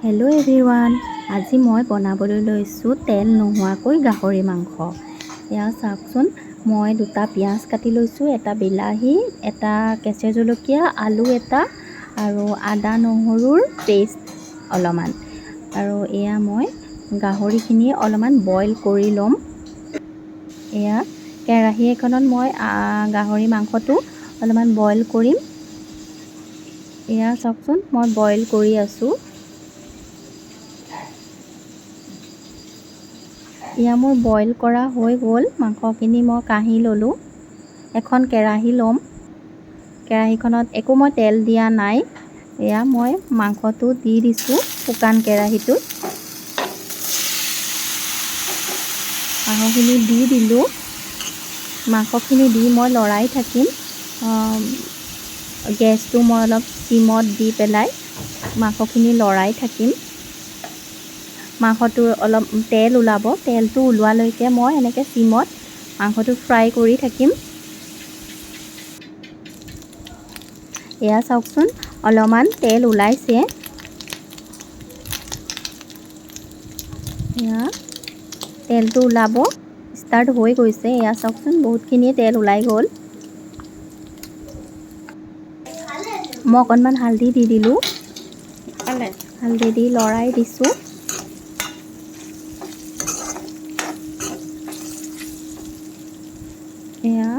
Hello' everyone, আজি মই বনাবলৈ লৈছোঁ তেল নোহোৱাকৈ গাহৰি মাংস। এয়া চাওকচোন, মই দুটা পিঁয়াজ কাটি লৈছোঁ, এটা বিলাহী, এটা কেঁচা জলকীয়া, আলু এটা আৰু আদা নহৰুৰ পেষ্ট অলপমান। আৰু এয়া মই গাহৰিখিনি অলপমান বইল কৰি ল'ম। এয়া কেৰাহী এখনত মই গাহৰি মাংসটো অলপমান বইল কৰিম। এয়া চাওকচোন, মই বইল কৰি আছোঁ। এয়া মোৰ বইল কৰা হৈ গ'ল। মাংসখিনি মই কাঢ়ি ল'লোঁ। এখন কেৰাহী ল'ম। কেৰাহীখনত একো মই তেল দিয়া নাই। এয়া মই মাংসটো দি দিছোঁ শুকান কেৰাহীটোত। মাংসখিনি দি দিলোঁ। মাংসখিনি দি মই লৰাই থাকিম। গেছটো মই অলপ চিমত দি পেলাই মাংসখিনি লৰাই থাকিম। মাংসটো অলপ তেল ওলাব, তেলটো ওলোৱালৈকে মই এনেকৈ চিমত মাংসটো ফ্ৰাই কৰি থাকিম। এয়া চাওকচোন, অলপমান তেল ওলাইছে। এয়া তেলটো ওলাব ষ্টাৰ্ট হৈ গৈছে। এয়া চাওকচোন, বহুতখিনিয়ে তেল ওলাই গ'ল। মই অকণমান হালধি দি দিলোঁ। হালধি দি লৰাই দিছোঁ। এয়া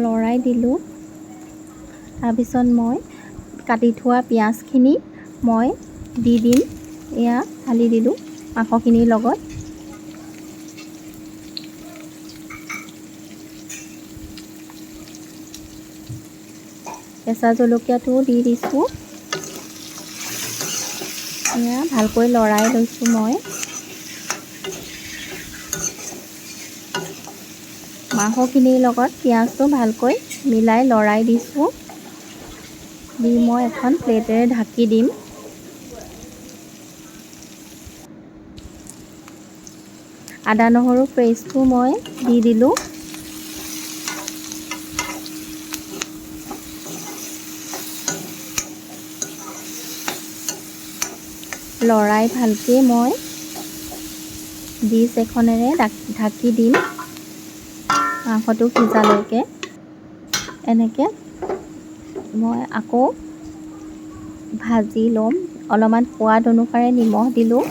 লৰাই দিলোঁ। তাৰপিছত মই কাটি থোৱা পিঁয়াজখিনি মই দি দিম। এয়া ঢালি দিলোঁ মাংসখিনিৰ লগত। কেঁচা জলকীয়াটোও দি দিছোঁ। এয়া ভালকৈ লৰাই লৈছোঁ মই। মাংসখিনিৰ লগত পিঁয়াজটো ভালকৈ মিলাই লৰাই দিছোঁ। দি মই এখন প্লেটেৰে ঢাকি দিম। আদা নহৰু পেষ্টটো মই দি দিলোঁ। লৰাই ভালকৈ মই ডিছ এখনেৰে ঢাকি দিম মাংসটো সিজালৈকে। এনেকৈ মই আকৌ ভাজি ল'ম। অলপমান সোৱাদ অনুসাৰে নিমখ দিলোঁ।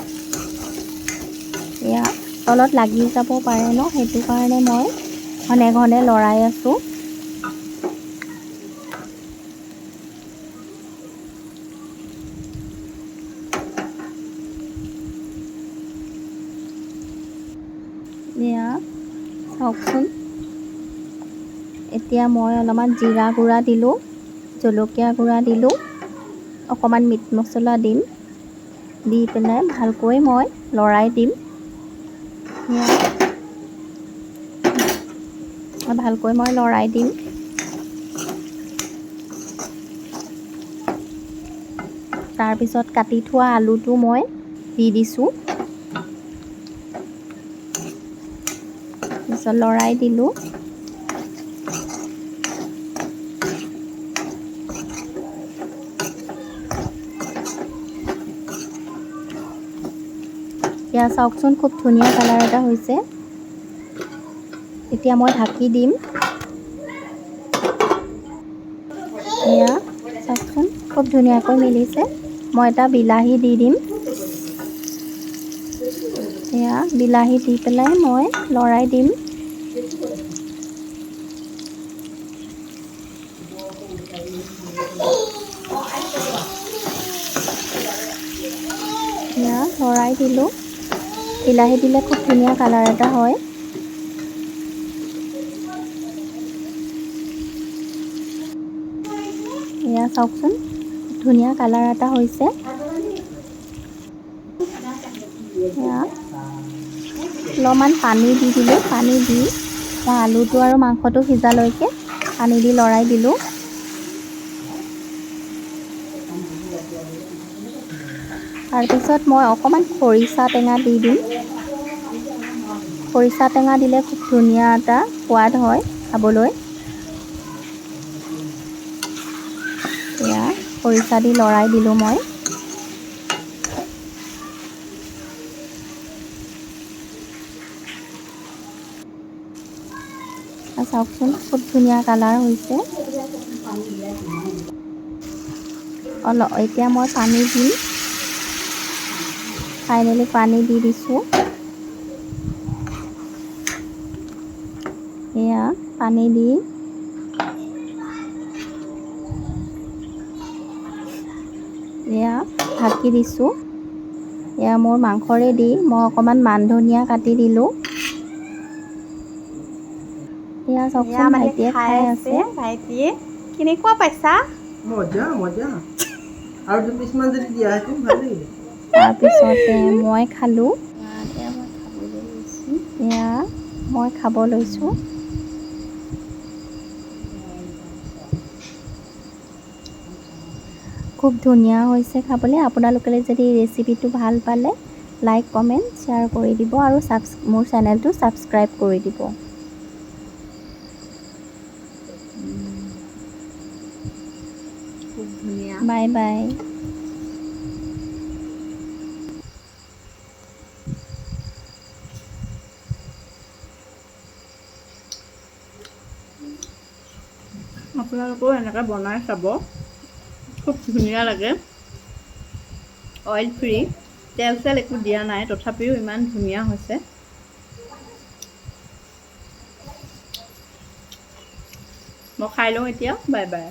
এয়া তলত লাগি যাব পাৰে ন, সেইটো কাৰণে মই ঘনে ঘনে লৰাই আছোঁ। এয়া চাওকচোন, এতিয়া মই অলপমান জিৰা গুড়া দিলোঁ, জলকীয়া গুড়া দিলোঁ, অকণমান মিট মছলা দিম। দি পেলাই ভালকৈ মই লৰাই দিম। ভালকৈ মই লৰাই দিম। তাৰপিছত কাটি থোৱা আলুটো মই দি দিছোঁ। তাৰপিছত লৰাই দিলোঁ। এয়া চাওকচোন, খুব ধুনীয়া কালাৰ এটা হৈছে। এতিয়া মই ঢাকি দিম। এয়া চাওকচোন, খুব ধুনীয়াকৈ মিলিছে। মই এটা বিলাহী দি দিম। এয়া বিলাহী দি পেলাই মই লৰাই দিম। এয়া লৰাই দিলোঁ। বিলাহী দিলে খুব ধুনীয়া কালাৰ এটা হয়। এয়া চাওকচোন, ধুনীয়া কালাৰ এটা হৈছে। এয়া অলপমান পানী দি দিলোঁ। পানী দি মই আলুটো আৰু মাংসটো সিজালৈকে পানী দি লৰাই দিলোঁ। তাৰপিছত মই অকণমান খৰিচা টেঙা দি দিম। খৰিচা টেঙা দিলে খুব ধুনীয়া এটা সোৱাদ হয় খাবলৈ। এয়া খৰিচা দি লৰাই দিলোঁ মই। চাওকচোন খুব ধুনীয়া কালাৰ হৈছে। এতিয়া মই পানী দিম। ফাইনেলি পানী দি দিছোঁ। এয়া পানী দি এয়া ঢাকি দিছোঁ। এয়া মোৰ মাংসৰে দি মই অকণমান মান ধনিয়া কাটি দিলোঁ। এয়া চাওকচোন ভাইটিয়ে খাই আছে। ভাইটিয়ে কেনেকুৱা পাইছা? মজা মজা আৰু দুপিছমান যদি দিয়া হেঁতেন ভাল লাগিলে। তাৰপিছতে মই খালোঁ। এয়া মই খাব লৈছোঁ। খুব ধুনীয়া হৈছে খাবলৈ। আপোনালোকে যদি ৰেচিপিটো ভাল পালে লাইক কমেণ্ট শ্বেয়াৰ কৰি দিব আৰু মোৰ চেনেলটো ছাবস্ক্ৰাইব কৰি দিব। খুব ধুনীয়া। Bye bye. আপোনালোকেও এনেকৈ বনাই চাব, খুব ধুনীয়া লাগে। অইল ফ্ৰী, তেল চেল একো দিয়া নাই, তথাপিও ইমান ধুনীয়া হৈছে। মই খাই লওঁ এতিয়া। Bye bye.